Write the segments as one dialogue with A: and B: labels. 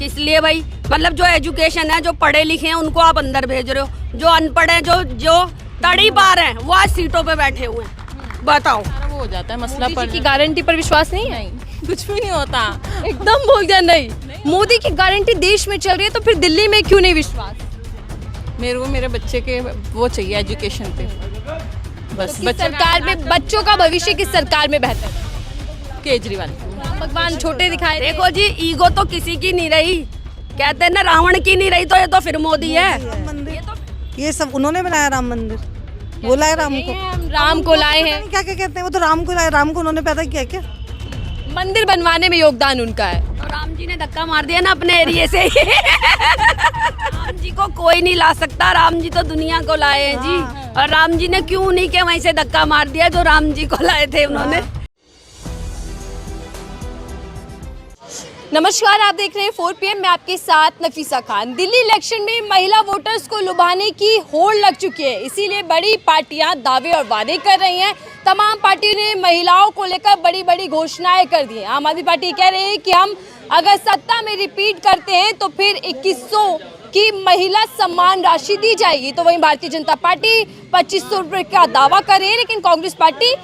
A: किस लिए भाई? मतलब जो एजुकेशन है, जो पढ़े लिखे हैं उनको आप अंदर भेज रहे हो, जो अनपढ़ है, जो तड़ी पार हैं वो आज सीटों पे बैठे हुए हैं। बताओ,
B: वो हो जाता है मसला
C: मोदी
B: पर
C: जी की गारंटी पर विश्वास नहीं है?
B: कुछ भी नहीं होता।
C: एकदम बोल दिया नहीं। मोदी की गारंटी देश में चल रही है तो फिर दिल्ली में क्यों नहीं विश्वास?
B: मेरे को मेरे बच्चे के वो चाहिए एजुकेशन पे, बस
C: किस सरकार में बच्चों का भविष्य किस सरकार में बेहतर है?
B: केजरीवाल।
C: राम भगवान छोटे दिखाए थे।
A: देखो जी, ईगो तो किसी की नहीं रही, कहते हैं ना रावण की नहीं रही, तो ये तो फिर मोदी है।
D: मंदिर ये सब उन्होंने बनाया, राम मंदिर बोला है राम को।
C: हम राम को लाए हैं,
D: क्या क्या कहते हैं, वो तो राम को लाए, राम को उन्होंने पैदा किया क्या?
C: मंदिर बनवाने में योगदान उनका है।
A: तो राम जी ने धक्का मार दिया ना अपने एरिया से। राम जी को कोई नहीं ला सकता, राम जी तो दुनिया को लाए हैं जी। और राम जी ने क्यों नहीं के वहीं से धक्का मार दिया जो राम जी को लाए थे उन्होंने।
C: नमस्कार, आप देख रहे हैं 4 PM, मैं आपके साथ नफीसा खान। दिल्ली इलेक्शन में महिला वोटर्स को लुभाने की होड़ लग चुकी है, इसीलिए बड़ी पार्टियां दावे और वादे कर रही हैं। तमाम पार्टियों ने महिलाओं को लेकर बड़ी बड़ी घोषणाएं कर दी हैं। आम आदमी पार्टी कह रही है कि हम अगर सत्ता में रिपीट करते हैं तो फिर 2100 की महिला सम्मान राशि दी जाएगी। तो वहीं भारतीय जनता पार्टी 2500 रुपये का दावा कर रही है, लेकिन कांग्रेस पार्टी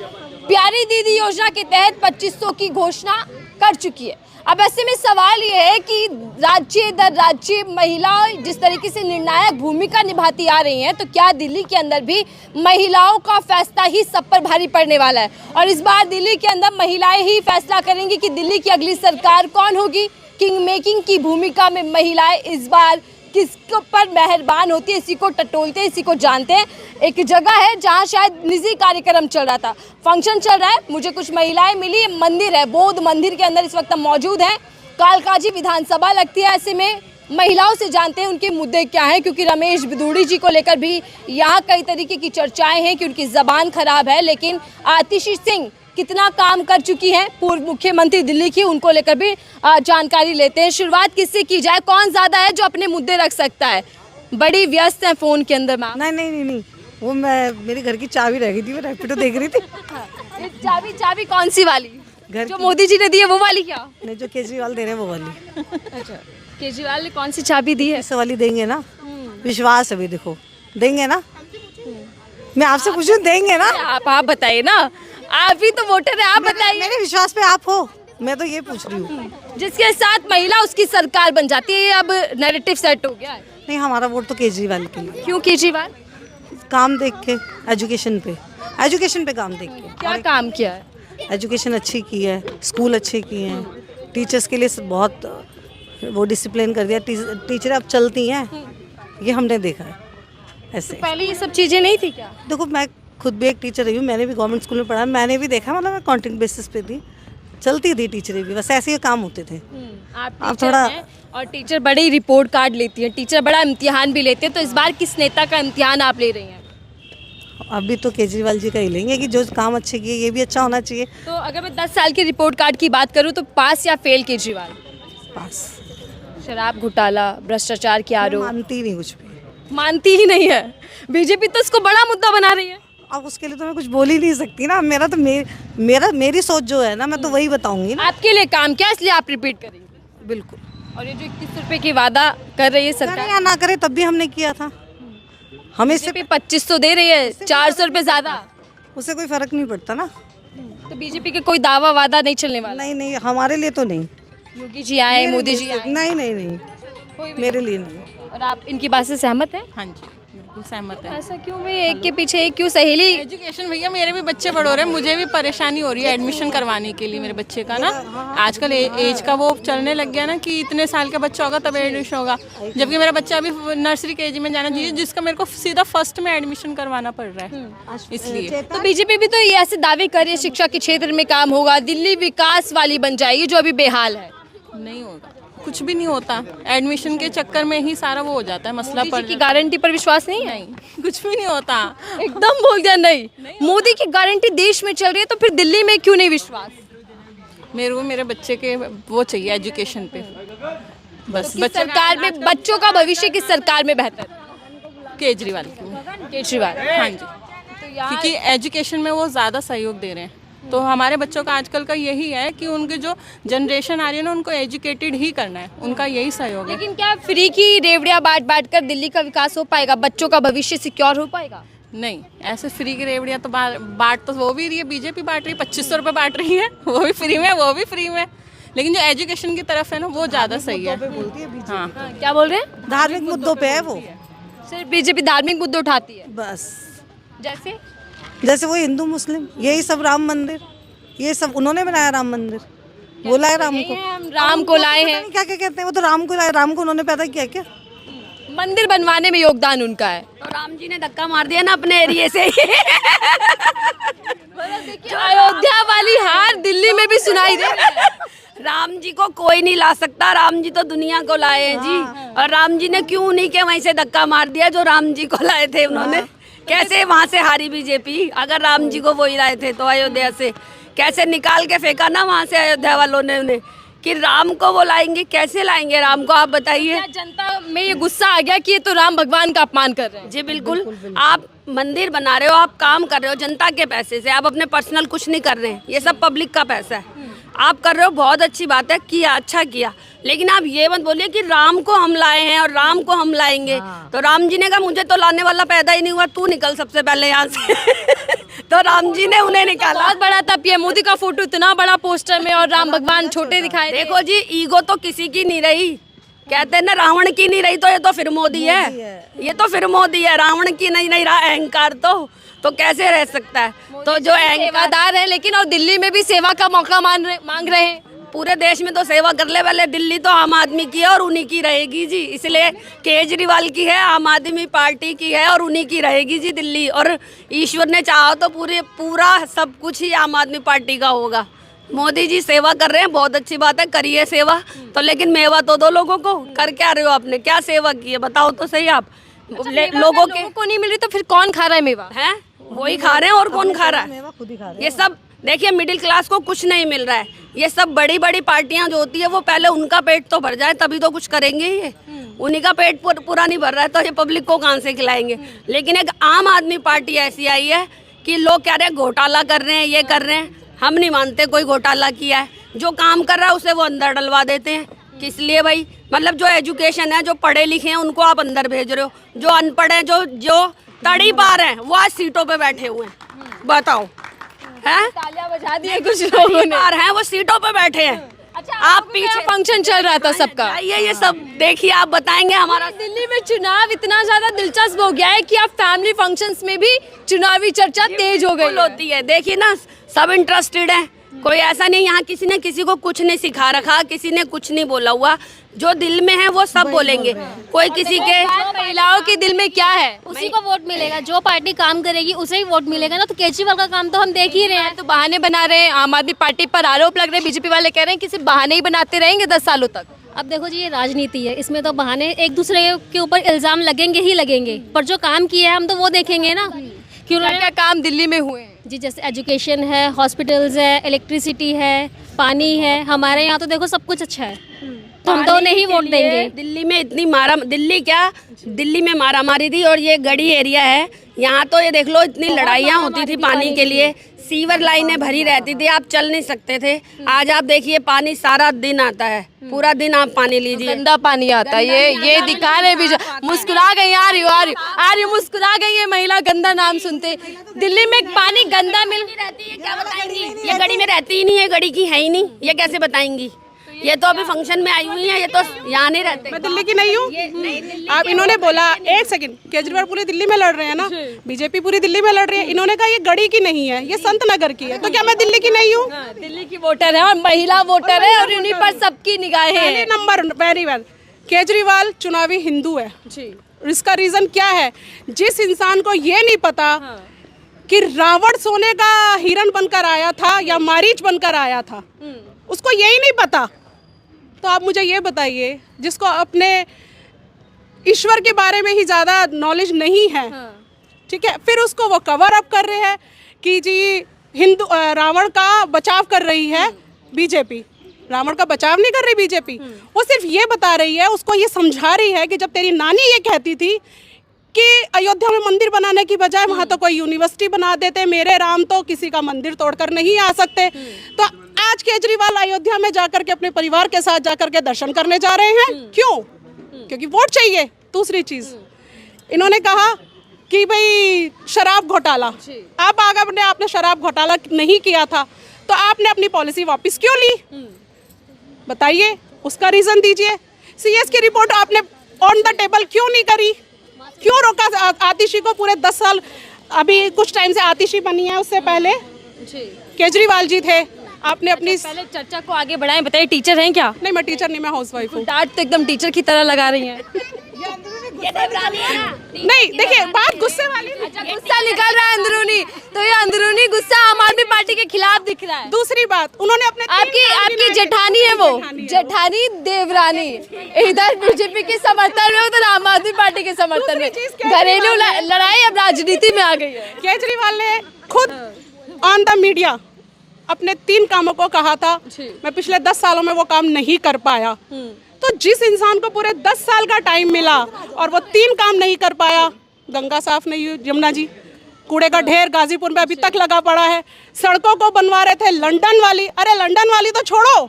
C: प्यारी दीदी योजना के तहत 2500 की घोषणा कर चुकी है। अब ऐसे में सवाल ये है कि राज्य दर राज्य महिलाएं जिस तरीके से निर्णायक भूमिका निभाती आ रही हैं, तो क्या दिल्ली के अंदर भी महिलाओं का फैसला ही सब पर भारी पड़ने वाला है? और इस बार दिल्ली के अंदर महिलाएं ही फैसला करेंगी कि दिल्ली की अगली सरकार कौन होगी। किंग मेकिंग की भूमिका में महिलाएं इस बार किस पर मेहरबान होती है, इसी को टटोलते हैं, इसी को जानते हैं। एक जगह है जहां शायद निजी कार्यक्रम चल रहा था, फंक्शन चल रहा है, मुझे कुछ महिलाएं मिली, मंदिर है, बौद्ध मंदिर के अंदर इस वक्त हम मौजूद हैं। कालकाजी विधानसभा लगती है, ऐसे में महिलाओं से जानते हैं उनके मुद्दे क्या हैं, क्योंकि रमेश बिदूड़ी जी को लेकर भी यहाँ कई तरीके की चर्चाएं हैं कि उनकी जबान खराब है, लेकिन आतिशी सिंह कितना काम कर चुकी हैं पूर्व मुख्यमंत्री दिल्ली की, उनको लेकर भी जानकारी लेते हैं। शुरुआत किससे की जाए, कौन ज्यादा है जो अपने मुद्दे रख सकता है? बड़ी व्यस्त है फोन के अंदर मैम।
D: नहीं, वो मेरे घर की चाबी रह गई थी, मैं रैपिडो देख रही थी।
C: चाबी कौन सी वाली?
D: घर
C: जो मोदी जी ने दी है वो वाली? क्या
D: नहीं, जो केजरीवाल दे रहे हैं वो वाली।
C: अच्छा, केजरीवाल ने कौन सी चाबी दी है?
D: इस वाली देंगे ना, विश्वास है भी, देखो देंगे ना। मैं आपसे पूछूं, देंगे ना?
C: आप बताइए ना, आप ही तो वोटर है, आप बताइए।
D: मेरे विश्वास पे आप हो, मैं तो ये पूछ रही हूँ।
C: जिसके साथ महिला उसकी सरकार बन जाती है, अब नैरेटिव सेट हो गया है।
D: नहीं, हमारा वोट तो केजरीवाल के लिए।
C: क्यों केजरीवाल?
D: काम देख के, एजुकेशन पे काम देख के।
C: क्या काम किया है?
D: एजुकेशन अच्छी की है, स्कूल अच्छे किए हैं, टीचर्स के लिए बहुत वो डिसिप्लिन कर दिया, टीचर अब चलती हैं, ये हमने देखा है। ऐसे
C: पहले ये सब चीजें नहीं थी क्या?
D: देखो, मैं खुद भी एक टीचर रही हूँ, मैंने भी गवर्नमेंट स्कूल में पढ़ा, मैंने भी देखा, मतलब मैं कॉन्ट्रैक्ट बेसिस पे थी, चलती थी टीचरें भी, बस ऐसे ही काम होते थे।
C: आप
D: अब
C: टीचर
D: थोड़ा-
C: हैं और टीचर बड़ी रिपोर्ट कार्ड लेती है, टीचर बड़ा इम्तिहान भी लेते हैं, तो इस बार किस नेता का इम्तिहान आप ले रही हैं?
D: अभी तो केजरीवाल जी का ही लेंगे कि जो काम अच्छे किए, ये भी अच्छा होना चाहिए।
C: तो अगर मैं 10 साल की रिपोर्ट कार्ड की बात करूँ तो पास या फेल केजरीवाल?
D: पास।
C: शराब घोटाला, भ्रष्टाचार के आरोप,
D: मानती नहीं कुछ भी।
C: मानती ही नहीं है। बीजेपी तो इसको बड़ा मुद्दा बना रही है।
D: अब उसके लिए तो मैं कुछ बोल ही नहीं सकती ना, मेरा तो मेरी सोच जो है ना, मैं तो वही बताऊंगी ना।
C: आपके लिए काम क्या, इसलिए आप रिपीट करेंगे?
D: बिल्कुल।
C: और ये जो 21 रुपए की वादा कर रही है
D: करे
C: सरकार,
D: या ना करे, तब भी हमने किया था। हमें इससे
C: 2500 दे रही है, 400 रुपए ज्यादा।
D: उससे कोई फर्क नहीं पड़ता ना।
C: तो बीजेपी के कोई दावा वादा नहीं चलने वाला?
D: नहीं, हमारे लिए तो नहीं।
C: योगी जी आए, मोदी जी आए,
D: नहीं,
C: कोई भी?
D: मेरे लिए नहीं।
C: और आप इनकी बात से सहमत हैं?
B: हाँ जी, बिल्कुल सहमत है।
C: ऐसा क्यों भाई, एक के पीछे एक क्यों? सहेली
B: एजुकेशन भैया, मेरे भी बच्चे बड़े हो रहे हैं, मुझे भी परेशानी हो रही है एडमिशन करवाने के लिए मेरे बच्चे का ना। आजकल एज का वो चलने लग गया ना कि इतने साल का बच्चा होगा तब एडमिशन होगा, जबकि मेरा बच्चा अभी नर्सरी केजी में जाना चाहिए, जिसका मेरे को सीधा फर्स्ट में एडमिशन करवाना पड़ रहा है। इसलिए
C: तो बीजेपी भी तो ये ऐसे दावे कर रही है शिक्षा के क्षेत्र में काम होगा, दिल्ली विकास वाली बन जाएगी, जो अभी बेहाल है।
B: नहीं होगा, कुछ भी नहीं होता, एडमिशन के चक्कर में ही सारा वो हो जाता है मसला
C: मोदी
B: पर।
C: जी की गारंटी पर विश्वास नहीं है?
B: कुछ भी नहीं होता।
C: एकदम बोल दिया नहीं। मोदी की गारंटी देश में चल रही है तो फिर दिल्ली में क्यों नहीं विश्वास?
B: मेरे को मेरे बच्चे के वो चाहिए एजुकेशन पे, बस
C: किस सरकार में बच्चों का भविष्य किस सरकार में बेहतर?
B: केजरीवाल की।
C: केजरीवाल।
B: हाँ जी, क्योंकि एजुकेशन में वो ज़्यादा सहयोग दे रहे हैं। तो हमारे बच्चों का आजकल का यही है कि उनके जो जनरेशन आ रही है ना उनको एजुकेटेड ही करना है, उनका यही सहयोग है।
C: लेकिन क्या फ्री की रेवड़ियां बांट कर दिल्ली का विकास हो पाएगा, बच्चों का भविष्य सिक्योर हो पाएगा?
B: नहीं, ऐसे फ्री की रेवड़ियाँ तो बांट तो वो भी रही है, बीजेपी बांट रही है, 2500 रुपये बांट रही है, वो भी फ्री में, वो भी फ्री में। लेकिन जो एजुकेशन की तरफ है ना वो ज़्यादा सही है। हाँ,
C: क्या बोल रहे हैं?
D: धार्मिक मुद्दों पे है वो,
C: सिर्फ बीजेपी धार्मिक मुद्दे उठाती है?
D: बस
C: जैसे
D: जैसे वो हिंदू मुस्लिम यही सब, राम मंदिर ये सब उन्होंने बनाया, राम मंदिर बोला है राम को,
C: हम राम को लाए हैं,
D: क्या क्या कहते हैं वो तो राम को लाए, राम को उन्होंने पैदा किया क्या?
C: मंदिर बनवाने में योगदान उनका है।
A: तो राम जी ने धक्का मार दिया ना अपने एरिया से
C: अयोध्या वाली हार दिल्ली में भी सुनाई दे रही है।
A: राम जी को कोई नहीं ला सकता, राम जी तो दुनिया को लाए हैं जी। और राम जी ने क्यों नहीं के वहीं से धक्का मार दिया जो राम जी को लाए थे उन्होंने। कैसे वहां से हारी बीजेपी, अगर राम जी को वही लाए थे तो अयोध्या से कैसे निकाल के फेंका ना वहां से अयोध्या वालों ने उन्हें, कि राम को वो लाएंगे, कैसे लाएंगे राम को, आप बताइए।
C: क्या जनता में ये गुस्सा आ गया कि ये तो राम भगवान का अपमान कर रहे हैं?
A: जी बिल्कुल, आप मंदिर बना रहे हो, आप काम कर रहे हो जनता के पैसे से, आप अपने पर्सनल कुछ नहीं कर रहे हैं, ये सब पब्लिक का पैसा है, आप कर रहे हो, बहुत अच्छी बात है, किया, अच्छा किया। लेकिन आप ये मत बोलिए कि राम को हम लाए हैं और राम को हम लाएंगे। तो राम जी ने कहा मुझे तो लाने वाला पैदा ही नहीं हुआ, तू निकल सबसे पहले यहाँ से तो राम जी ने उन्हें निकाला।
C: बहुत बड़ा था पीएम मोदी का फोटो इतना बड़ा पोस्टर में और राम भगवान छोटे दिखाए।
A: देखो जी, ईगो तो किसी की नहीं रही, कहते हैं ना रावण की नहीं रही, तो ये तो फिर मोदी है, ये तो फिर मोदी है। रावण की नहीं रहा अहंकार, तो कैसे रह सकता है? तो जो
C: सेवादार है लेकिन, और दिल्ली में भी सेवा का मौका मांग रहे हैं।
A: पूरे देश में तो सेवा कर ले वाले, दिल्ली तो आम आदमी की है और उन्हीं की रहेगी जी। इसलिए केजरीवाल की है, आम आदमी पार्टी की है और उन्हीं की रहेगी जी दिल्ली। और ईश्वर ने चाहा तो पूरा सब कुछ ही आम आदमी पार्टी का होगा। मोदी जी सेवा कर रहे हैं, बहुत अच्छी बात है, करिए सेवा, तो लेकिन मेवा तो दो लोगों को। कर क्या रहे हो आपने, क्या सेवा की है बताओ तो सही आप। लोगों को नहीं मिल रही तो फिर कौन खा रहा है मेवा? है वही खा रहे हैं, और कौन खा रहा है? ये सब देखिए, मिडिल क्लास को कुछ नहीं मिल रहा है। ये सब बड़ी बड़ी पार्टियां जो होती है वो पहले उनका पेट तो भर जाए तभी तो कुछ करेंगे ये। उन्हीं का पेट पूरा नहीं भर रहा है तो ये पब्लिक को कहाँ से खिलाएंगे। लेकिन एक आम आदमी पार्टी ऐसी आई है कि लोग कह रहे हैं घोटाला कर रहे हैं, ये कर रहे हैं। हम नहीं मानते कोई घोटाला किया है, जो काम कर रहा है उसे वो अंदर डलवा देते हैं। किस लिए भाई? मतलब जो एजुकेशन है, जो पढ़े लिखे हैं उनको आप अंदर भेज रहे हो, जो अनपढ़ है, जो तड़ी पार हैं वो आज सीटों पे बैठे हुए हैं, बताओ हैं?
C: तालियां बजा दी है कुछ लोगों ने,
A: पार हैं वो सीटों पे बैठे हैं।
C: अच्छा,
A: आप पीछे
C: फंक्शन चल रहा था सबका,
A: ये सब देखिए, आप बताएंगे। हमारा
C: दिल्ली में चुनाव इतना ज्यादा दिलचस्प हो गया है कि आप फैमिली फंक्शंस में भी चुनावी चर्चा तेज हो गई
A: होती है। देखिए ना, सब इंटरेस्टेड है, कोई ऐसा नहीं यहाँ किसी ने किसी को कुछ नहीं सिखा रखा, किसी ने कुछ नहीं बोला हुआ। जो दिल में है वो सब बोलेंगे। कोई किसी के
C: महिलाओं के दिल में क्या है
E: उसी को वोट मिलेगा, जो पार्टी काम करेगी उसे ही वोट मिलेगा ना। तो केजरीवाल का काम तो हम देख ही रहे हैं।
C: तो बहाने बना रहे हैं, आम आदमी पार्टी पर आरोप लग रहे हैं, बीजेपी वाले कह रहे हैं कि सिर्फ बहाने ही बनाते रहेंगे 10 सालों तक।
E: अब देखो जी, ये राजनीति है, इसमें तो बहाने एक दूसरे के ऊपर इल्जाम लगेंगे ही लगेंगे, पर जो काम किया है हम तो वो देखेंगे ना कि
C: क्या क्या काम दिल्ली में हुए हैं।
E: जी, जैसे एजुकेशन है, हॉस्पिटल्स है, इलेक्ट्रिसिटी है, पानी है। हमारे यहाँ तो देखो सब कुछ अच्छा है, तो हम तो उन्हें ही वोट देंगे।
A: दिल्ली में इतनी दिल्ली में मारामारी थी, और ये गढ़ी एरिया है, यहाँ तो ये देख लो इतनी लड़ाइयाँ होती थी पानी के लिए, सीवर लाइनें भरी रहती थी, आप चल नहीं सकते थे। आज आप देखिए पानी सारा दिन आता है, पूरा दिन आप पानी लीजिए,
C: गंदा पानी आता है। ये दिखा रहे भी, मुस्कुरा गई, आ रही मुस्कुरा गई है महिला गंदा नाम सुनते। दिल्ली में पानी गंदा मिल
A: रहती है, क्या बताएंगी? ये गढ़ी में रहती ही नहीं है, गढ़ी की है ही नहीं, ये कैसे बताएंगी? ये तो अभी फंक्शन में आई हुई है, ये तो यहाँ नहीं रहते।
F: मैं दिल्ली की नहीं हूँ। आप इन्होंने बोला, एक सेकंड, केजरीवाल पूरी दिल्ली में लड़ रहे हैं ना, बीजेपी पूरी दिल्ली में लड़ रही है। इन्होंने कहा ये गढ़ी की नहीं है, ये संत नगर की है, तो क्या मैं दिल्ली की नहीं हूँ?
C: दिल्ली की वोटर है और महिला वोटर है, और इन्हीं पर सबकी निगाहें हैं।
F: नंबर वेरी वेल, केजरीवाल चुनावी हिंदू है। इसका रीजन क्या है? जिस इंसान को ये नहीं पता कि रावण सोने का हिरण बनकर आया था या मारीच बनकर आया था, उसको यही नहीं पता। तो आप मुझे ये बताइए, जिसको अपने ईश्वर के बारे में ही ज़्यादा नॉलेज नहीं है, ठीक है, फिर उसको वो कवर अप कर रहे हैं कि जी हिंदू रावण का बचाव कर रही है बीजेपी। रावण का बचाव नहीं कर रही बीजेपी, वो सिर्फ ये बता रही है, उसको ये समझा रही है कि जब तेरी नानी ये कहती थी कि अयोध्या में मंदिर बनाने की बजाय वहाँ तो कोई यूनिवर्सिटी बना देते, मेरे राम तो किसी का मंदिर तोड़कर नहीं आ सकते। तो आज केजरीवाल अयोध्या में जाकर के अपने परिवार के साथ जाकर के दर्शन करने जा रहे हैं। क्यों? क्योंकि वोट चाहिए। दूसरी चीज इन्होंने कहा कि भाई शराब घोटाला, आप अगर आपने शराब घोटाला नहीं किया था तो आपने अपनी पॉलिसी वापस क्यों ली? बताइए, उसका रीजन दीजिए। सीएस की रिपोर्ट आपने ऑन द टेबल क्यों नहीं करी? क्यों रोका आतिशी को पूरे 10 साल? अभी कुछ टाइम से आतिशी बनी है, उससे पहले केजरीवाल जी थे। आपने अपनी
C: पहले चर्चा को आगे बढ़ाएं। बताइए, टीचर हैं क्या?
F: नहीं, मैं टीचर नहीं, मैं हाउसवाइफ हूँ।
C: डांट तो एकदम टीचर की तरह लगा रही हैं।
F: नहीं, देखिए बात गुस्से वाली नहीं।
C: अच्छा, गुस्सा निकल रहा है अंदरूनी, तो ये अंदरूनी गुस्सा आम आदमी पार्टी के खिलाफ दिख रहा है।
F: दूसरी बात, उन्होंने अपने
C: आपकी जेठानी है वो, जेठानी देवरानी, इधर बीजेपी के समर्थन में, उधर आम आदमी पार्टी के समर्थन में। घरेलू लड़ाई अब राजनीति में आ गई है।
F: केजरीवाल ने खुद ऑन द मीडिया अपने 3 कामों को कहा था, मैं पिछले 10 सालों में वो काम नहीं कर पाया। तो जिस इंसान को पूरे 10 साल का टाइम मिला और वो 3 काम नहीं कर पाया, गंगा साफ नहीं हुई, यमुना जी, कूड़े का ढेर गाजीपुर में अभी तक लगा पड़ा है, सड़कों को बनवा रहे थे लंदन वाली, अरे लंदन वाली तो छोड़ो,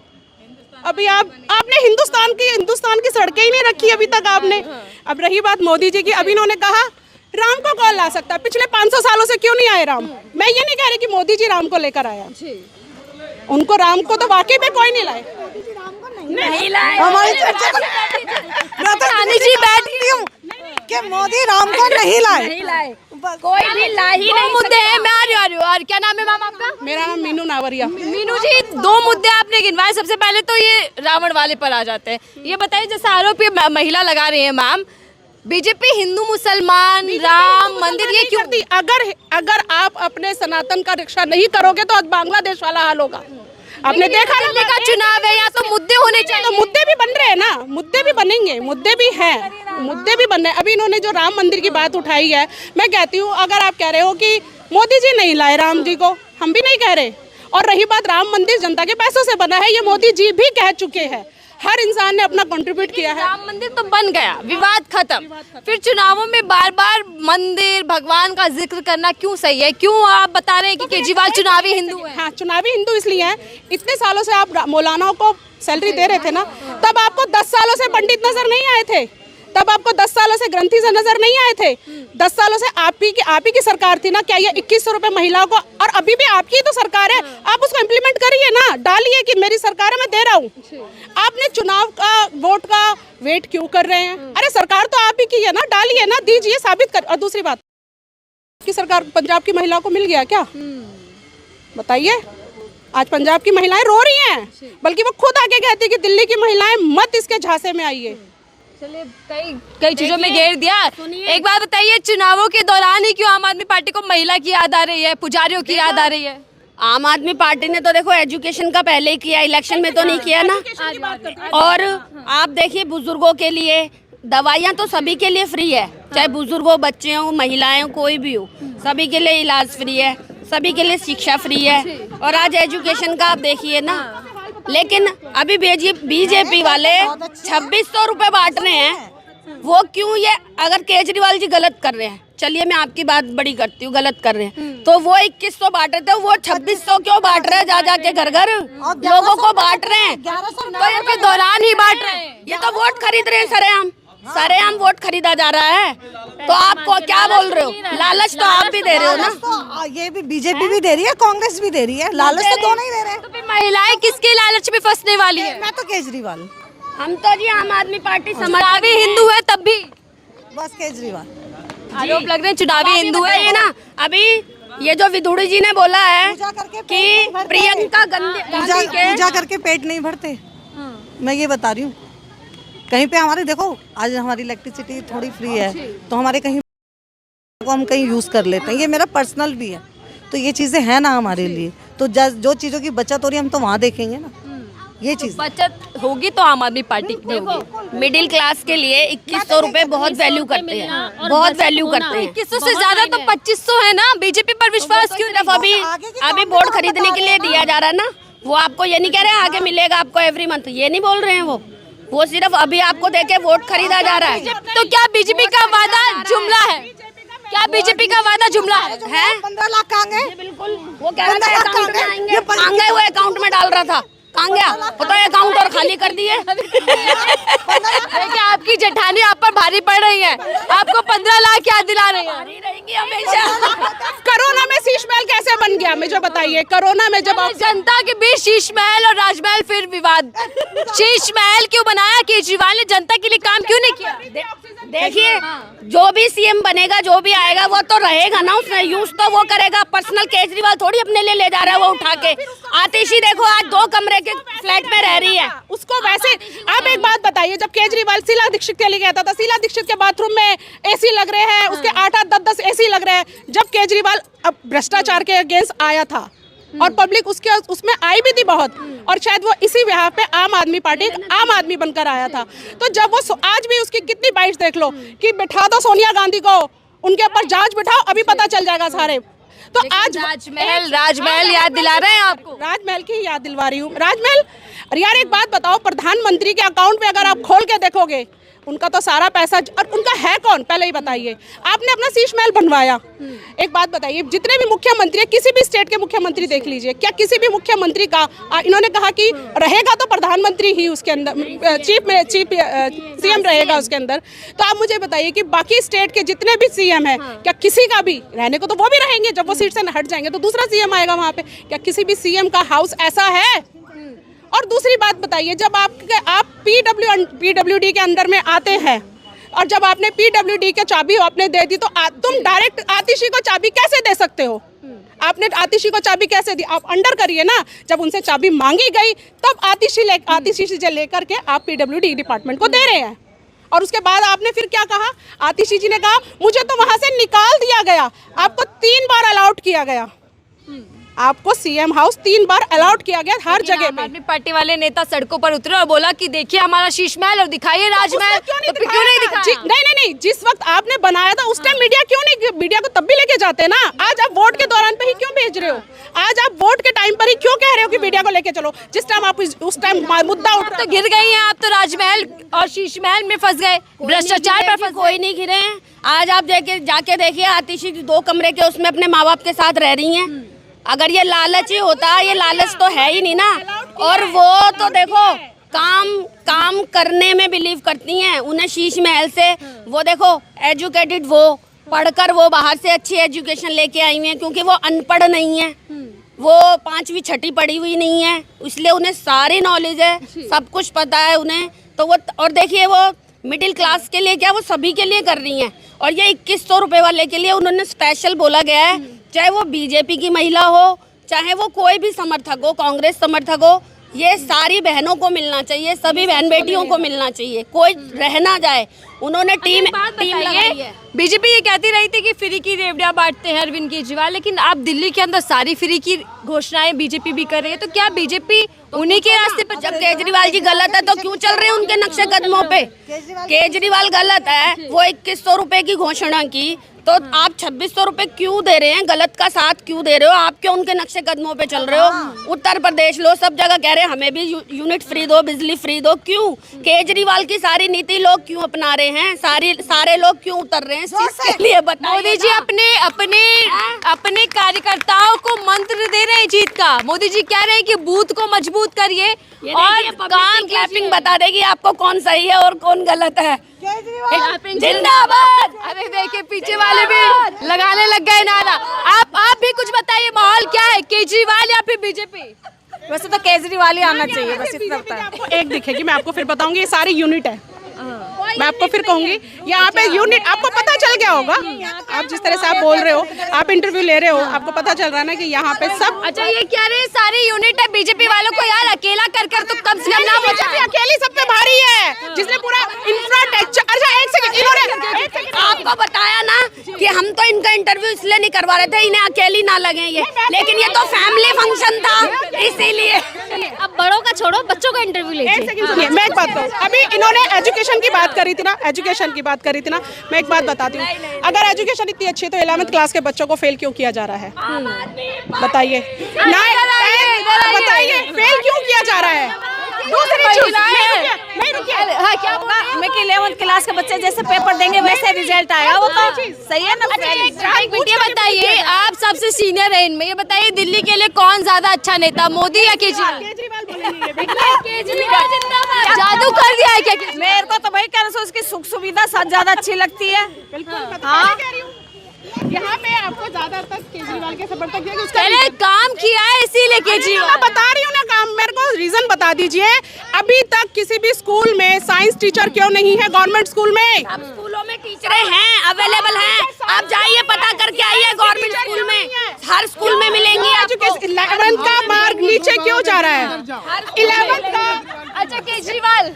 F: अभी आपने हिंदुस्तान की सड़कें ही नहीं रखी अभी तक आपने। अब रही बात मोदी जी की, अभी इन्होंने कहा राम को कौन ला सकता है? पिछले 500 सालों से क्यों नहीं आए राम? मैं ये नहीं कह रही कि मोदी जी राम को लेकर आया, उनको राम को तो वाकई में कोई नहीं लाए।
A: नहीं लाए।
D: हमारी चर्चा
C: रानी जी बैठ गई हूँ
D: कि मोदी राम को नहीं लाए।
A: नहीं लाए, कोई भी ला ही
C: दो
A: नहीं
C: मुद्दे हैं,
A: सकता।
C: मैं आ रही हूँ। और क्या नाम है मैम आपका?
F: मेरा नाम मीनू नावरिया।
C: मीनू जी, 2 मुद्दे आपने गिनवाए। सबसे पहले तो ये रावण वाले पर आ जाते हैं। ये बताइए, जैसे आरोप ये महिला लगा रही है मैम, बीजेपी हिंदू मुसलमान राम मंदिर ये क्यों?
F: अगर आप अपने सनातन का रक्षा नहीं करोगे तो आज बांग्लादेश वाला हाल होगा। आपने देखा ना,
C: दिल्ली का चुनाव है, यहाँ तो मुद्दे होने चाहिए।
F: तो मुद्दे भी बन रहे हैं ना, मुद्दे भी बनेंगे, मुद्दे भी हैं, मुद्दे भी बन रहे हैं। अभी इन्होंने जो राम मंदिर की बात उठाई है, मैं कहती हूँ अगर आप कह रहे हो कि मोदी जी नहीं लाए राम जी को, हम भी नहीं कह रहे। और रही बात राम मंदिर जनता के पैसों से बना है, ये मोदी जी भी कह चुके हैं, हर इंसान ने अपना कंट्रीब्यूट किया है।
C: राम मंदिर तो बन गया, विवाद खत्म। फिर चुनावों में बार बार मंदिर भगवान का जिक्र करना क्यों सही है? क्यों आप बता रहे हैं कि केजरीवाल चुनावी हिंदू है?
F: हाँ, चुनावी हिंदू इसलिए है, इतने सालों से आप मौलानाओं को सैलरी दे रहे थे ना, तब आपको 10 सालों से पंडित नजर नहीं आए थे, तब आपको 10 सालों से ग्रंथी से नजर नहीं आए थे। 10 सालों से आप ही की सरकार थी ना। क्या ये 2100 रुपए महिलाओं को, और अभी भी आपकी ही तो सरकार है, आप उसको इम्प्लीमेंट करिए ना, डालिए कि मेरी सरकार है, मैं दे रहा हूँ। आपने चुनाव का वोट का वेट क्यों कर रहे हैं? अरे सरकार तो आप ही की है ना, डालिए ना, दीजिए, साबित कर। और दूसरी बात की सरकार पंजाब की महिलाओं को मिल गया क्या? बताइए, आज पंजाब की महिलाएं रो रही हैं, बल्कि वो खुद आके कहती है कि दिल्ली की महिलाएं मत इसके झांसे में आइए।
C: चलिए, कई चीजों में घेर दिया। एक बात बताइए, चुनावों के दौरान ही क्यों आम आदमी पार्टी को महिला की याद आ रही है, पुजारियों की याद आ रही है?
A: आम आदमी पार्टी ने तो देखो एजुकेशन का पहले ही किया, इलेक्शन में तो नहीं किया ना। और आप देखिए, बुजुर्गों के लिए दवाइयाँ तो सभी के लिए फ्री है, चाहे बुजुर्ग हो, बच्चे हो, महिलाएं हो, कोई भी हो, सभी के लिए इलाज फ्री है, सभी के लिए शिक्षा फ्री है। और आज एजुकेशन का आप देखिए ना, लेकिन अभी बीजेपी वाले 2600 रुपए बांट रहे हैं। वो क्यों? ये अगर केजरीवाल जी गलत कर रहे हैं, चलिए मैं आपकी बात बड़ी करती हूँ, गलत कर रहे हैं, तो वो 2100 बांट रहे थे, वो 2600 क्यों बांट रहे हैं? जा जाके घर घर लोगों को बांट रहे हैं,
C: तो इनके दौरान ही बांट रहे हैं।
A: ये तो वोट खरीद रहे हैं, सरेआम वोट खरीदा जा रहा है। तो आपको क्या बोल रहे हो? लालच तो आप भी दे रहे हो ना।
D: तो ये भी बीजेपी भी दे रही है, कांग्रेस भी दे रही है, लालच तो दोनों ही दे रहे हैं।
C: तो फिर महिलाएं किसके लालच में फंसने वाली है?
D: मैं तो केजरीवाल,
A: हम तो जी आम आदमी पार्टी
C: चुनावी हिंदू है तब भी
D: बस केजरीवाल।
C: आरोप लग रहे हैं चुनावी हिंदू है।
A: ये ना, अभी ये जो विदुड़ी जी ने बोला है
D: पूजा करके पेट
A: कि
D: नहीं भरते।
A: प्रियंका गांधी के
D: पूजा करके पेट नहीं भरते, मैं ये बता रही हूँ। कहीं पे हमारे देखो, आज हमारी इलेक्ट्रिसिटी थोड़ी फ्री है, तो हमारे कहीं को हम कहीं यूज़ कर लेते हैं, ये मेरा पर्सनल भी है, तो ये चीज़ें हैं ना हमारे लिए। तो जो चीज़ों की बचत हो रही है हम तो वहाँ देखेंगे ना, ये चीज़
C: बचत होगी तो आम आदमी पार्टी की होगी।
A: मिडिल क्लास के लिए 2100 रुपए बहुत वैल्यू करते हैं, बहुत वैल्यू करते हैं।
C: 2100 से ज्यादा तो 2500 है ना। बीजेपी पर विश्वास क्यों?
A: सिर्फ अभी वोट खरीदने के लिए दिया जा रहा है ना, वो आपको ये नहीं कह रहे हैं आगे मिलेगा आपको एवरी मंथ, ये नहीं बोल रहे हैं वो वो सिर्फ अभी आपको देके वोट खरीदा जा रहा है।
C: तो क्या बीजेपी का वादा जुमला है? क्या बीजेपी का वादा जुमला है?
D: 15 लाख कहाँ गए?
A: बिल्कुल, वो कह रहा था अकाउंट में आएंगे, मांगे हुए अकाउंट में डाल रहा था, कहाँ गया? वो तो अकाउंट और खाली कर दिए।
C: देखिए आपकी जेठानी आप पर भारी पड़ रही है, आपको 15 लाख क्या दिला रही है?
A: रहेंगी हमेशा।
F: कोरोना में शीश महल कैसे बन गया मुझे बताइए। कोरोना में जब
C: जनता के बीच शीश महल और राजमहल फिर विवाद। शीश महल क्यों बनाया? केजरीवाल ने जनता के लिए काम क्यों नहीं किया?
A: देखिए, जो भी सीएम बनेगा, जो भी आएगा, वो तो रहेगा ना, उसने यूज तो वो करेगा। पर्सनल केजरीवाल थोड़ी अपने लिए ले जा रहा है वो उठा के। आतिशी देखो आज 2 कमरे के फ्लैट में रह रही है।
F: उसको वैसे आप एक बात बताइए, जब केजरीवाल शीला दीक्षित के लिए कहता था, शीला दीक्षित के बाथरूम में एसी लग रहे हैं, उसके 8-8, 10-10 एसी लग रहे हैं। जब केजरीवाल अब भ्रष्टाचार के अगेंस्ट आया था और पब्लिक उसके उसमें आई भी थी बहुत, और शायद वो इसी यहाँ पे आम आदमी पार्टी आम आदमी बनकर आया था। तो जब वो आज भी उसकी कितनी बाइट देख लो कि बिठा दो सोनिया गांधी को, उनके ऊपर जांच बिठाओ, अभी पता चल जाएगा सारे। तो आज
C: राजमहल याद दिला रहे हैं आपको?
F: राजमहल की याद दिलवा रही हूँ। राजमहल, अरे यार एक बात बताओ, प्रधानमंत्री के अकाउंट में अगर आप खोल के देखोगे, उनका तो सारा पैसा, और उनका है कौन पहले ही बताइए। आपने अपना शीश महल बनवाया। एक बात बताइए, जितने भी मुख्यमंत्री है, किसी भी स्टेट के मुख्यमंत्री देख लीजिए, क्या किसी भी मुख्यमंत्री का इन्होंने कहा कि रहेगा तो प्रधानमंत्री ही उसके अंदर, चीफ सीएम रहेगा उसके अंदर। तो आप मुझे बताइए कि बाकी स्टेट के जितने भी सीएम हैं, क्या किसी का भी रहने को तो वो भी रहेंगे, जब वो सीट से हट जाएंगे तो दूसरा सीएम आएगा वहाँ पे। क्या किसी भी सीएम का हाउस ऐसा है? और दूसरी बात बताइए, जब आप पीडब्ल्यूडी के अंदर में आते हैं और जब आपने पीडब्ल्यूडी के चाबी आपने दे दी, तो तुम डायरेक्ट आतिशी को चाबी कैसे दे सकते हो? आपने आतिशी को चाबी कैसे दी? आप अंडर करिए ना। जब उनसे चाबी मांगी गई तब आतिशी से लेकर के आप पीडब्ल्यूडी डिपार्टमेंट को दे रहे हैं। और उसके बाद आपने फिर क्या कहा? आतिशी जी ने कहा मुझे तो वहां से निकाल दिया गया, आपको 3 बार अलाउड किया गया, आपको सीएम हाउस 3 बार अलाउड किया गया हर जगह पे।
C: आम आदमी पार्टी वाले नेता सड़कों पर उतरे और बोला कि देखिए हमारा शीश महल और दिखाइए राजमहल, तो क्यों नहीं दिखाया?
F: नहीं, जिस वक्त आपने बनाया था उस टाइम मीडिया क्यों नहीं, मीडिया को तब भी लेके जाते ना। आज आप वोट के दौरान पे ही क्यों भेज रहे हो? आज आप वोट के टाइम पर ही क्यों कह रहे हो कि मीडिया को लेके चलो, जिस टाइम आप उस टाइम मुद्दा उठ
C: तो गिर गई हैं आप, तो राजमहल और शीश महल में फंस गए, भ्रष्टाचार पर फंस।
A: कोई नहीं गिरे हैं। आज आप जाके देखिए, आतिशी 2 कमरे के उसमें अपने माँ बाप के साथ रह रही हैं। अगर ये लालच ही होता, ये लालच तो है ही नहीं ना। और वो तो देखो काम करने में बिलीव करती हैं। उन्हें शीश महल से वो देखो एजुकेटेड, वो पढ़कर वो बाहर से अच्छी एजुकेशन लेके आई हैं, क्योंकि वो अनपढ़ नहीं है, वो 5वीं 6ठी पढ़ी हुई नहीं है, इसलिए उन्हें सारी नॉलेज है, सब कुछ पता है उन्हें। तो वो, और देखिए वो मिडिल क्लास के लिए क्या, वो सभी के लिए कर रही हैं। और ये 2100 रुपये वाले के लिए उन्होंने स्पेशल बोला गया है, चाहे वो बीजेपी की महिला हो, चाहे वो कोई भी समर्थक हो, कांग्रेस समर्थक हो, ये सारी बहनों को मिलना चाहिए, सभी बहन बेटियों को मिलना चाहिए, कोई रह ना जाए। उन्होंने टीम लगाई है।
C: बीजेपी ये कहती रही थी कि फ्री की रेवड़ियां बांटते हैं अरविंद केजरीवाल, लेकिन आप दिल्ली के अंदर सारी फ्री की घोषणाएं बीजेपी भी कर रही है, तो क्या बीजेपी उन्हीं के रास्ते पर?
A: जब केजरीवाल जी गलत है तो क्यों चल रहे हैं उनके नक्शे कदमों पे? केजरीवाल गलत है, वो 2100 रुपए की घोषणा की, तो आप 2600 रुपए क्यों दे रहे हैं? गलत का साथ क्यों दे रहे हो? आप क्यों उनके नक्शे कदमों पे चल रहे हो? उत्तर प्रदेश लो, सब जगह कह रहे हैं हमें भी यूनिट फ्री दो, बिजली फ्री दो। क्यों? केजरीवाल की सारी नीति लोग क्यों अपना रहे हैं? सारे लोग क्यों उतर रहे हैं इस चीज के लिए?
C: मोदी जी अपने कार्यकर्ताओं को मंत्र दे रहे हैं जीत का। मोदी जी कह रहे हैं कि बूथ को मजबूत करिए और काम
A: क्लैपिंग बता देगी आपको कौन सही है और कौन गलत है।
C: जिंदाबाद। अरे देखिए पीछे वाले भी लगाने लग गए नारा। आप भी कुछ बताइए, माहौल क्या है, केजरीवाल या फिर बीजेपी?
F: वैसे तो केजरीवाल ही आना चाहिए, बस इतना पता है। आपको एक दिखेगी, मैं आपको फिर बताऊंगी, ये सारी यूनिट है। मैं आपको फिर कहूंगी, यहाँ पे यूनिट आपको पता चल गया होगा। आप जिस तरह से आप बोल रहे हो, आप इंटरव्यू ले रहे हो, आपको पता चल रहा है ना कि यहाँ पे सब।
C: अच्छा ये क्या रहे सारी यूनिट है बीजेपी वालों को? यार अकेला कर तो कम से कम ना
F: बीजेपी अकेली सब पे भारी है, जिसने पूरा इंफ्रास्ट्रक्चर। अच्छा एक सेकंड, इन्होंने
A: आपको बताया ना कि हम तो इनका इंटरव्यू इसलिए नहीं करवा रहे थे, इन्हें अकेली ना लगे ये, लेकिन ये तो फैमिली फंक्शन था इसीलिए।
E: अब बड़ों का छोड़ो, बच्चों का इंटरव्यू लीजिए।
F: मैं एक बात कहूँ, अभी इन्होंने एजुकेशन की बात करी थी ना, मैं एक बात बताती हूँ। अगर एजुकेशन इतनी अच्छी है तो 11th क्लास के बच्चों को फेल क्यों किया जा रहा है? बताइए, फेल क्यों किया जा रहा है? दूसरी चीज नहीं रुकिए
C: हाँ क्या बोल रही
G: मैं कि 11th क्लास के बच्चे जैसे पेपर देंगे वैसे रिजल्ट आएगा, वो तो सही है ना।
C: एक मिनट, ये बताइए, आप सबसे सीनियर हैं इनमें, ये बताइए दिल्ली के लिए कौन ज्यादा अच्छा नेता, मोदी या केजरीवाल?
F: केजरीवाल बोलेंगे
C: केजरीवाल जिंदाबाद। जादू कर दिया है क्या केजरीवाल?
G: मेरे को तो भाई कहना से उसकी सुख सुविधा ज्यादा अच्छी लगती है।
F: हाँ यहाँ पे आपको ज्यादातर केजरीवाल के समर्थक है कि उसका
C: पहले काम किया है इसीलिए
F: मैं
C: केजरीवाल।
F: बता रही हूँ ना काम, मेरे को रीजन बता दीजिए। अभी तक किसी भी स्कूल में साइंस टीचर क्यों नहीं है गवर्नमेंट स्कूल में?
A: अब स्कूलों में टीचरें हैं, अवेलेबल हैं, आप जाइए पता करके आइए गवर्नमेंट स्कूल में, हर स्कूल में मिलेंगी आपको।
F: 11th का मार्क नीचे क्यों जा रहा है? 11th का
C: अच्छा केजरीवाल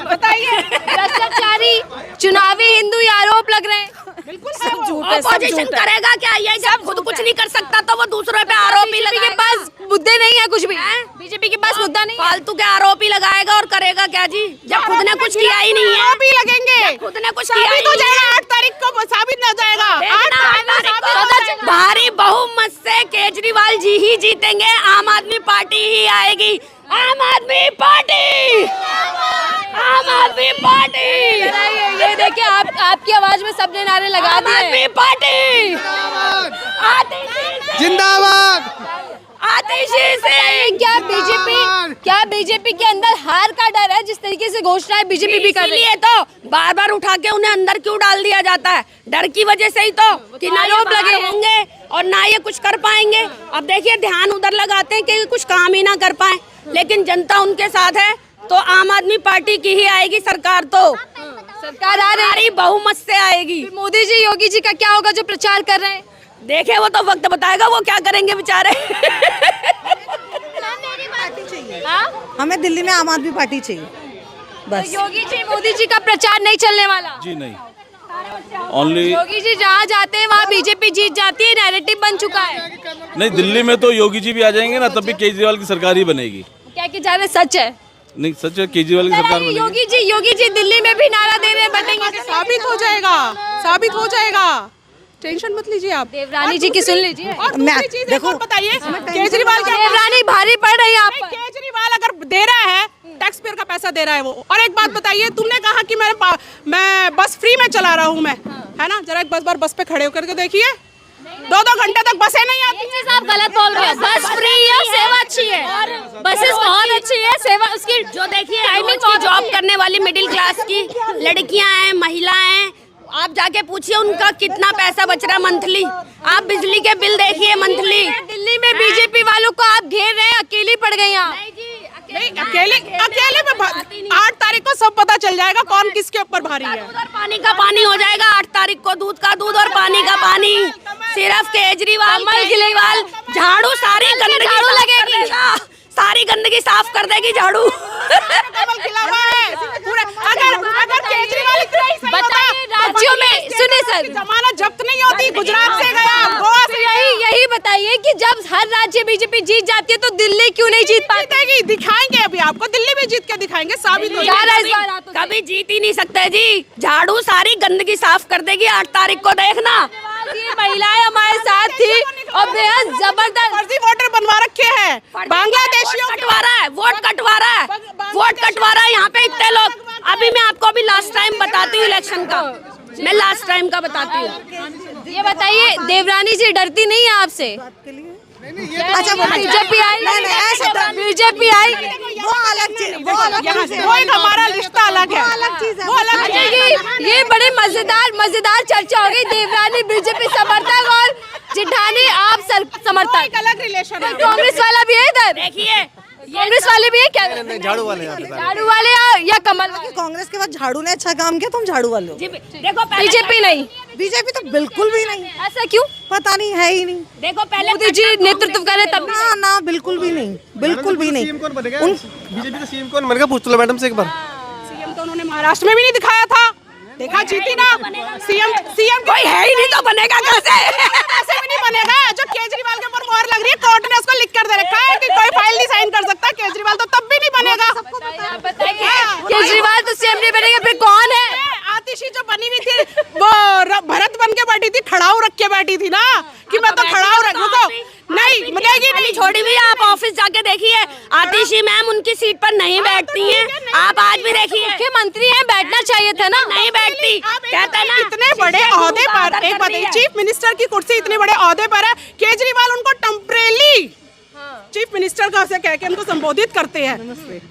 F: बताइए।
C: भ्रष्टाचारी चुनावी हिंदू ये आरोप लग रहे हैं।
F: बिल्कुल सब झूठ
A: ऑपोजिशन करेगा क्या? ये जब खुद कुछ नहीं कर सकता तो वो दूसरों पे आरोप ही
C: बीजेपी के
A: लगाएगा।
C: पास मुद्दे नहीं है कुछ भी, बीजेपी के पास मुद्दा नहीं है।
A: फालतू के आरोप ही लगाएगा और करेगा क्या जी, जब खुद ने कुछ किया ही नहीं है।
F: आरोप ही लगेंगे,
A: खुद ने कुछ किया ही
F: साबित हो
A: नहीं
F: जाएगा।
A: है।
F: 8 तारीख को साबित हो जाएगा। 8 तारीख को
A: भारी बहुमत से केजरीवाल जी ही जीतेंगे, आम आदमी पार्टी ही आएगी। आम आदमी पार्टी, आम आदमी पार्टी,
C: ये देखिए आपकी आवाज में सबने नारे लगा
A: आम
C: दिए।
A: आदमी पार्टी
H: जिंदाबाद।
A: आतिशी सिंह।
C: क्या बीजेपी के अंदर हार का डर है? जिस तरीके से घोषणाएं बीजेपी भी कर रही है,
A: इसीलिए तो बार बार उठा के उन्हें अंदर क्यों डाल दिया जाता है? डर की वजह से ही तो कि ना ये
C: आरोप लगे
A: बाहर होंगे और ना ये कुछ कर पाएंगे। अब देखिए ध्यान उधर लगाते हैं कि कुछ काम ही ना कर पाए, लेकिन जनता उनके साथ है तो आम आदमी पार्टी की ही आएगी सरकार। तो
C: सरकार आ रही
A: भारी बहुमत से आएगी।
C: है। मोदी जी योगी जी का क्या होगा जो प्रचार कर रहे हैं?
A: देखे वो तो वक्त बताएगा वो क्या करेंगे बेचारे।
C: हाँ?
D: हमें दिल्ली में आम आदमी पार्टी चाहिए बस।
C: तो योगी जी मोदी जी का प्रचार नहीं चलने वाला?
I: जी नहीं, ओनली
C: योगी जी जहाँ जाते हैं वहाँ बीजेपी जीत जाती है, नैरेटिव बन चुका है।
I: नहीं, दिल्ली में तो योगी जी भी आ जाएंगे ना, तब भी केजरीवाल की सरकार ही बनेगी।
C: क्या कि जा रहे सच है?
I: नहीं सच है, केजरीवाल की सरकार बनेगी।
C: योगी जी दिल्ली में भी नारा दे रहे हैं बनेंगे।
F: साबित हो जाएगा, साबित हो जाएगा, टेंशन मत लीजिए आप।
C: देवरानी जी की सुन लीजिए।
F: और दूसरी चीज एक और बताइए, केजरीवाल क्या
C: देवरानी भारी पड़ रही है आप पर।
F: केजरीवाल अगर दे रहा है टैक्स पेयर का पैसा दे रहा है वो। और एक बात बताइए, तुमने कहा कि मैं बस फ्री में चला रहा हूँ मैं, है ना? जरा एक बार बस पे खड़े होकर के देखिए, 2-2 घंटे तक बसें नहीं आती।
E: आप गलत बोल रहे हैं। बस फ्री है, सेवा अच्छी है, बसेस बहुत अच्छी है, सेवा उसकी
A: जो देखिए टाइमिंग की जॉब करने वाली मिडिल क्लास की लड़कियां हैं, महिलाएं हैं, आप जाके पूछिए उनका कितना पैसा बच रहा है मंथली। आप बिजली के बिल देखिए मंथली।
C: दिल्ली में बीजेपी वालों को आप घेर रहे हैं, अकेली पड़ गई आप।
F: नहीं, अकेले में 8 तारीख को सब पता चल जाएगा कौन किसके ऊपर भारी है।
A: दूध और पानी का पानी हो जाएगा 8 तारीख को, दूध का दूध और पानी का पानी। सिर्फ केजरीवाल झाड़ू सारी गंदगी
C: झाड़ू
A: साफ कर
C: लगेगी।
A: देगा, सारी गंदगी साफ कर देगी झाड़ू।
F: कमल खिला हुआ है पूरा। अगर केजरीवाल इतना ही सही होता,
C: बताइए राज्यों में, सुनिए सर,
F: जमानत जब्त नहीं होती, गुजरात से गया, गोवा से
C: यही बताइए कि जब हर राज्य बीजेपी जीत जाती है तो दिल्ली क्यों नहीं जीत पाती?
F: जीतेगी, दिखाएंगे अभी आपको, दिल्ली में जीत के दिखाएंगे, साबित हो
C: जा रहा है इस
F: जाएगा।
C: बार आप तो।
A: कभी जीत ही नहीं सकते जी, झाड़ू सारी गंदगी साफ कर देगी 8 तारीख को, देखना।
C: ये महिलाएं हमारे साथ थी और बेहद जबरदस्त।
F: फर्जी वोटर बनवा रखे हैं बांग्लादेशियों
A: वोट कटवा रहा है, वोट कटवा रहा है, वोट कटवा रहा है यहाँ पे इतने लोग। अभी मैं आपको अभी लास्ट टाइम बताती हूँ इलेक्शन का, मैं लास्ट टाइम का बताती हूँ।
C: ये बताइए देवरानी जी डरती नहीं है आपसे? अच्छा बीजेपी आई, बीजेपी आई,
D: वो अलग चीज, वो अलग चीज है।
F: वो एक हमारा रिश्ता अलग है,
D: अलग चीज है,
F: वो अलग
C: अच्छा
F: चीज है।
C: ये बड़े मजेदार चर्चा हो गई। देवरानी बीजेपी समर्थक और जिठानी आप समर्थक।
F: एक अलग रिलेशन है।
C: कांग्रेस वाला भी है इधर?
A: देखिए
C: कांग्रेस वाले भी है क्या?
H: झाड़ू वाले यहाँ पे सारे।
C: झाड़ू वाले या कमल वाले?
D: कांग्रेस के बाद झाड़ू ने अच्छा काम किया, तुम झाड़ू वाले हो।
A: जी, देखो पहले
C: बीजेपी नहीं,
D: बीजेपी तो बिल्कुल भी नहीं,
C: ऐसा क्यों?
D: पता नहीं, है ही नहीं।
A: देखो पहले
C: मोदी जी नेतृत्व करे तब भी
D: ना ना, बिल्कुल भी नहीं, बिल्कुल भी नहीं।
H: सीएम कौन बनेगा? बीजेपी का सीएम कौन बनेगा? पूछ लो मैडम से एक बार।
F: सीएम तो उन्होंने महाराष्ट्र में भी नहीं दिखाया था, देखा जीती ना। सीएम
A: कोई है ही नहीं तो बनेगा कैसे?
F: ऐसे भी नहीं बनेगा। जो केजरीवाल के ऊपर मोहर लग रही है, कोर्ट ने उसको लिख कर दे रखा है कि कोई फाइल नहीं साइन कर सकता। केजरीवाल तो तब भी नहीं बनेगा।
C: केजरीवाल तो सीएम नहीं बनेगा, फिर कौन है?
F: आतिशी जो बनी हुई थी वो भरत बन के बैठी थी, खड़ाऊ रख के बैठी थी ना, कि मैं तो खड़ाऊ रख रुको नहीं मिलेगी
A: खाली
F: नहीं।
A: छोड़ी हुई आप ऑफिस जाके देखिए, आतिशी मैम उनकी सीट पर नहीं बैठती हैं। आप आज भी देखिए,
C: मुख्यमंत्री हैं, बैठना चाहिए था ना।
A: नहीं बैठती, कहते हैं ना
F: इतने बड़े ओहदे पर, एक बताइए, चीफ मिनिस्टर की कुर्सी इतने बड़े ओहदे पर है, केजरीवाल उनको टेम्परेरी चीफ मिनिस्टर का से कह के उनको संबोधित करते हैं।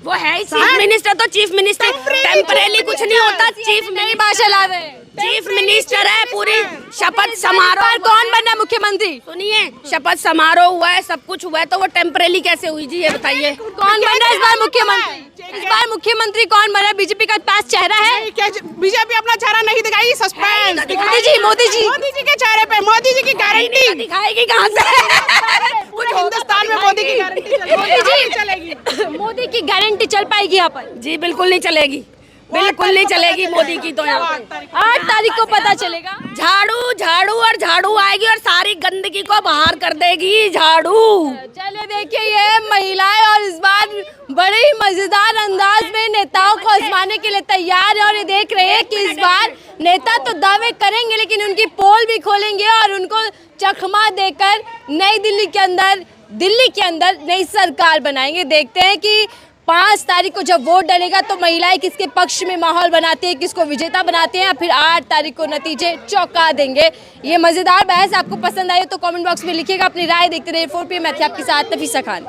A: वो है ही चीफ मिनिस्टर, तो चीफ मिनिस्टर टेम्परेरी कुछ नहीं होता।
C: नई भाषा ला रहे हैं।
A: चीफ मिनिस्टर है, पूरी शपथ समारोह।
C: कौन बनना मुख्यमंत्री?
A: सुनिए, शपथ समारोह हुआ है, सब कुछ हुआ है, तो वो टेम्परेरी कैसे हुई जी, ये बताइए।
C: कौन बन रहा है इस बार मुख्यमंत्री? इस बार मुख्यमंत्री कौन बना? बीजेपी का पास चेहरा है?
F: बीजेपी अपना चेहरा नहीं दिखाई, सस्पेंस।
C: मोदी जी
F: मोदी जी के चेहरे पे मोदी जी की गारंटी
A: दिखाएगी कहाँ से?
F: कुछ हिंदुस्तान में मोदी की गारंटी चलेगी।
C: मोदी की गारंटी चल पाएगी यहाँ पर?
A: जी बिल्कुल नहीं चलेगी, बिल्कुल नहीं चलेगी मोदी की तो यहाँ पे।
C: 8 तारीख को पता चलेगा।
A: झाड़ू झाड़ू और झाड़ू आएगी और सारी गंदगी को बाहर कर देगी झाड़ू।
C: चलिए देखिए, ये महिलाएं और इस बार बड़े ही मजेदार अंदाज में नेताओं को आजमाने के लिए तैयार है और ये देख रहे हैं कि इस बार नेता तो दावे करेंगे लेकिन उनकी पोल भी खोलेंगे और उनको चकमा देकर नई दिल्ली के अंदर नई सरकार बनाएंगे। देखते हैं कि 5 तारीख को जब वोट डलेगा तो महिलाएं किसके पक्ष में माहौल बनाती है, किसको विजेता बनाते हैं, फिर 8 तारीख को नतीजे चौंका देंगे। ये मजेदार बहस आपको पसंद आई तो कमेंट बॉक्स में लिखिएगा अपनी राय। देखते रहिए 4 PM, मैं थी आपके साथ नफीसा खान।